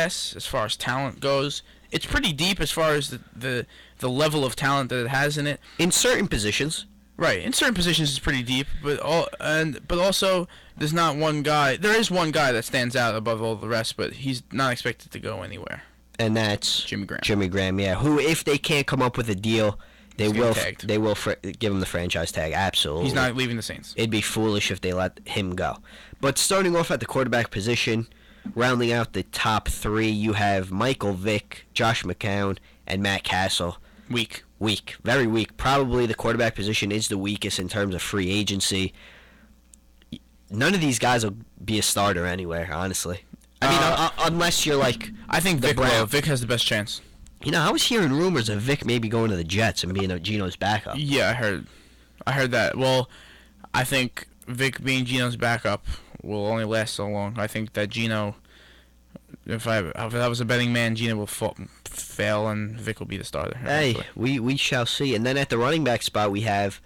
as far as talent goes. It's pretty deep as far as the level of talent that it has in it. In certain positions. Right, in certain positions it's pretty deep, but also there's not one guy. There is one guy that stands out above all the rest, but he's not expected to go anywhere. And that's Jimmy Graham. Jimmy Graham, yeah. Who, if they can't come up with a deal, They will give him the franchise tag. Absolutely. He's not leaving the Saints. It'd be foolish if they let him go. But starting off at the quarterback position, rounding out the top three, you have Michael Vick, Josh McCown, and Matt Castle. Weak. Very weak. Probably the quarterback position is the weakest in terms of free agency. None of these guys will be a starter anywhere, honestly. I mean, unless you're like I think Vic has the best chance. You know, I was hearing rumors of Vic maybe going to the Jets and being Geno's backup. Yeah, I heard that. Well, I think Vic being Geno's backup will only last so long. I think that Geno, if I was a betting man, Geno will fail and Vic will be the starter. Hey, we shall see. And then at the running back spot, we have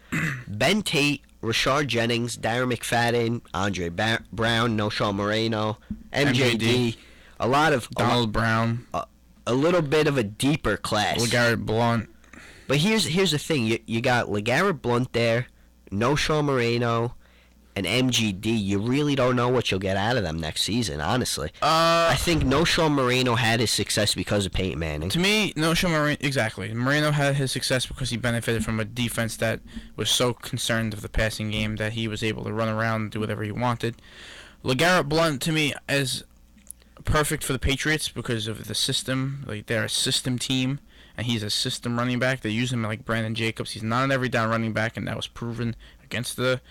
Ben Tate, Rashard Jennings, Darren McFadden, Andre Brown, Noshawn Moreno, MJD. A lot of Donald Brown. A little bit of a deeper class. LeGarrette Blount. But here's the thing. You got LeGarrette Blount there, Noshawn Moreno, and MGD. You really don't know what you'll get out of them next season, honestly. I think Noshawn Moreno had his success because of Peyton Manning. To me, exactly. Moreno had his success because he benefited from a defense that was so concerned of the passing game that he was able to run around and do whatever he wanted. LeGarrette Blount, to me, is perfect for the Patriots because of the system. Like, they're a system team, and he's a system running back. They use him like Brandon Jacobs. He's not an every down running back, and that was proven against the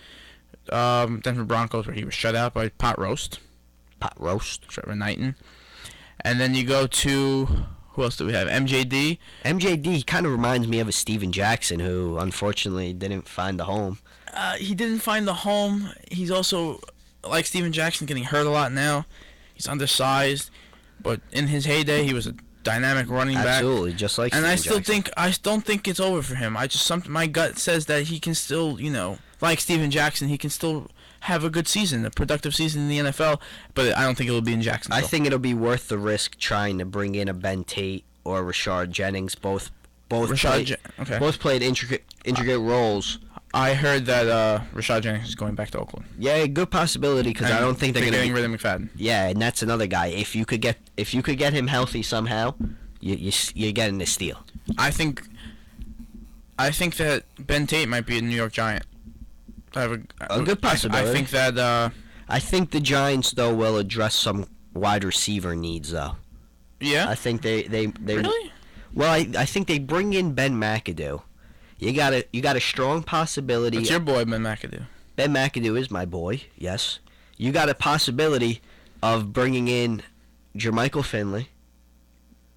Denver Broncos, where he was shut out by Pot Roast. Trevor Knighton. And then you go to, who else do we have? MJD. MJD kind of reminds me of a Steven Jackson, who unfortunately didn't find the home. He didn't find the home. He's also, like Steven Jackson, getting hurt a lot now. He's undersized, but in his heyday, he was a dynamic running back. Absolutely, just like Steven Jackson. I don't think it's over for him. My gut says that he can still, like Steven Jackson, he can still have a good season, a productive season in the NFL, but I don't think it will be in Jacksonville. I think it'll be worth the risk trying to bring in a Ben Tate or Rashard Jennings. Both played intricate roles. I heard that Rashard Jennings is going back to Oakland. Yeah, good possibility because I don't think they're getting rid of McFadden. Yeah, and that's another guy. If you could get him healthy somehow, you're getting a steal. I think that Ben Tate might be a New York Giant. I have a good possibility. I think that. I think the Giants though will address some wide receiver needs though. Yeah. I think they really. Well, I think they bring in Ben McAdoo. You got a strong possibility. That's your boy, Ben McAdoo. Ben McAdoo is my boy, yes. You got a possibility of bringing in Jermichael Finley.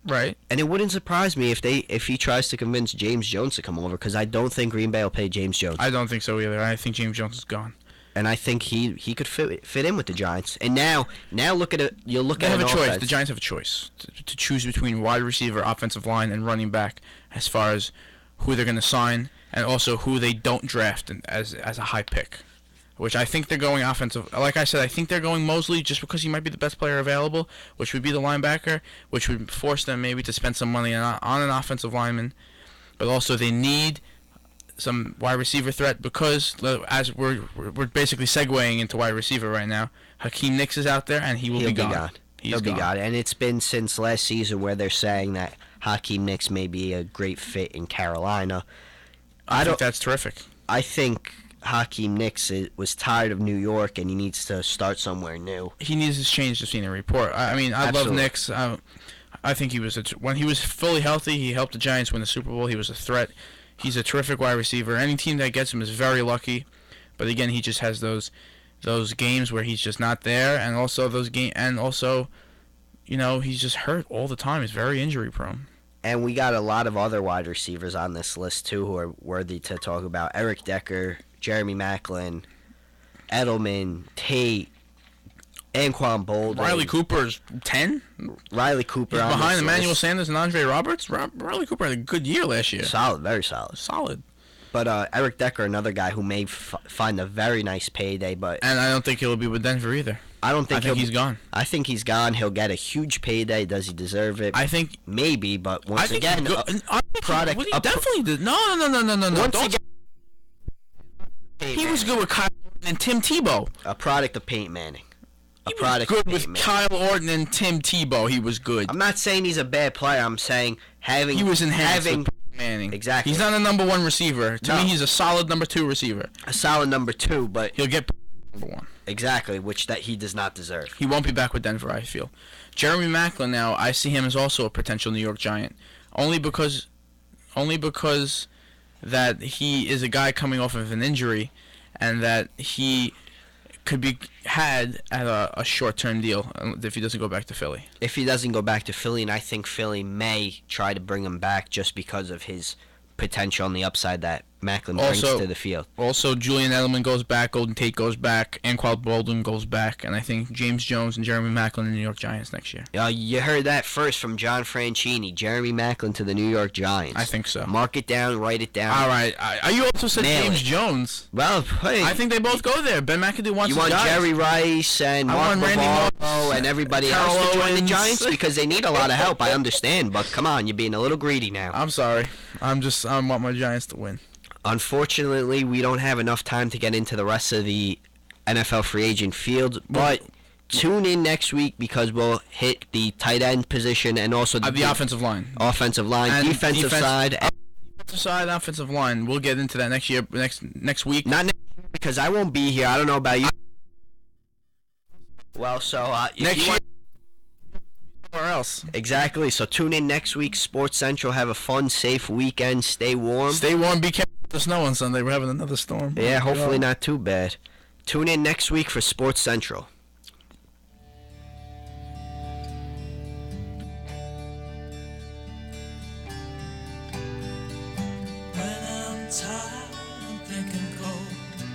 Right. And it wouldn't surprise me if he tries to convince James Jones to come over, because I don't think Green Bay will pay James Jones. I don't think so either. I think James Jones is gone. And I think he could fit in with the Giants. And now look at it. You'll look at have a choice. Offense. The Giants have a choice to choose between wide receiver, offensive line, and running back as far as who they're going to sign, and also who they don't draft as a high pick, which I think they're going offensive. Like I said, I think they're going Mosley just because he might be the best player available, which would be the linebacker, which would force them maybe to spend some money on an offensive lineman. But also they need some wide receiver threat because, as we're basically segueing into wide receiver right now, Hakeem Nicks is out there and he'll be gone. He'll be gone. And it's been since last season where they're saying that Hakeem Nicks may be a great fit in Carolina. I think that's terrific. I think Hakeem Nicks was tired of New York and he needs to start somewhere new. He needs to change the scenery. I love Nicks. I think when he was fully healthy, he helped the Giants win the Super Bowl. He was a threat. He's a terrific wide receiver. Any team that gets him is very lucky. But again, he just has those games where he's just not there, and also he's just hurt all the time. He's very injury prone. And we got a lot of other wide receivers on this list, too, who are worthy to talk about. Eric Decker, Jeremy Maclin, Edelman, Tate, Anquan Boldin. Riley Cooper's 10? Riley Cooper. He's behind Emmanuel Sanders and Andre Roberts. Riley Cooper had a good year last year. Solid, very solid. Solid. But Eric Decker, another guy who may find a very nice payday. And I don't think he'll be with Denver either. I don't think, he's gone. I think he's gone. He'll get a huge payday. Does he deserve it? I think maybe, but once I think again, product. He definitely did. No. Once again, he was good with Kyle Orton and Tim Tebow. A product of Peyton Manning. He was good with Kyle Orton and Tim Tebow. He was good. I'm not saying he's a bad player. I'm saying he was enhanced with Peyton Manning. Exactly. He's not a number one receiver. To me, he's a solid number two receiver. A solid number two, but he'll get number one. Exactly, which that he does not deserve. He won't be back with Denver, I feel. Jeremy Maclin now, I see him as also a potential New York Giant, only because that he is a guy coming off of an injury, and that he could be had at a short-term deal if he doesn't go back to Philly. If he doesn't go back to Philly, and I think Philly may try to bring him back just because of his potential on the upside that Maclin brings to the field. Also, Julian Edelman goes back, Golden Tate goes back, Anquan Boldin goes back, and I think James Jones and Jeremy Maclin in the New York Giants next year. You heard that first from John Franchini. Jeremy Maclin to the New York Giants. I think so. Mark it down, write it down. All right. You also said James Jones. Well, hey. I think they both go there. Ben McAdoo wants You want guys. Jerry Rice and Mark Bavaro and everybody else to join the Giants? Because they need a lot of help, I understand. But come on, you're being a little greedy now. I'm sorry. I want my Giants to win. Unfortunately, we don't have enough time to get into the rest of the NFL free agent field, but tune in next week because we'll hit the tight end position and also the offensive line. Offensive line, and defensive side. Offensive side, offensive line. We'll get into that next year, next week. Not next year because I won't be here. I don't know about you. Well, so next year. Somewhere else. Exactly. So tune in next week. Sports Central. Have a fun, safe weekend. Stay warm. Stay warm. Be careful with the snow on Sunday. We're having another storm. Yeah, hopefully not too bad. Tune in next week for Sports Central. When I'm tired